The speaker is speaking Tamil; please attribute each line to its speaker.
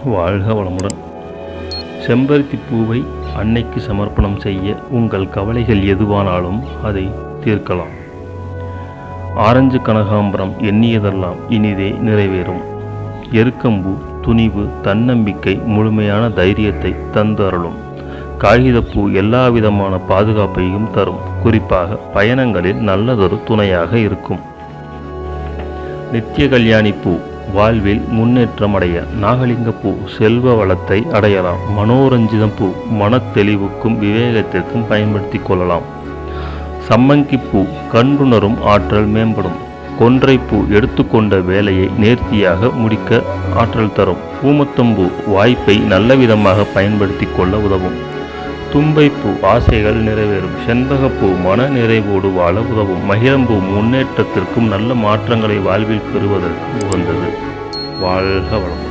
Speaker 1: வாழ்க வளமுடன். செம்பருத்தி பூவை அன்னைக்கு சமர்ப்பணம் செய்ய உங்கள் கவலைகள் எதுவானாலும் அதை தீர்க்கலாம். ஆரஞ்சு கனகாம்பரம் எண்ணியதெல்லாம் இனிதே நிறைவேறும். எருக்கம்பூ துணிவு, தன்னம்பிக்கை, முழுமையான தைரியத்தை தந்து அருளும். காகிதப்பூ எல்லா விதமான பாதுகாப்பையும் தரும். குறிப்பாக பயணங்களில் நல்லதொரு துணையாக இருக்கும். நித்திய கல்யாணி பூ வாழ்வில் முன்னேற்றம் அடைய. நாகலிங்கப்பூ செல்வ வளத்தை அடையலாம். மனோரஞ்சிதம் பூ மனத்தெளிவுக்கும் விவேகத்திற்கும் பயன்படுத்தி கொள்ளலாம். சம்மங்கிப்பூ கண்டுணரும் ஆற்றல் மேம்படும். கொன்றைப்பூ எடுத்துக்கொண்ட வேலையை நேர்த்தியாக முடிக்க ஆற்றல் தரும். ஊமத்தம்பூ வாய்ப்பை நல்லவிதமாக பயன்படுத்தி கொள்ள உதவும். தும்பைப்பூ ஆசைகள் நிறைவேறும். செண்பகப்பூ மன நிறைவோடு வாழ உதவும். மகிழம்பூ முன்னேற்றத்திற்கும் நல்ல மாற்றங்களை வாழ்வில் பெறுவதற்கு உகந்தது. வாழ்க வளம்.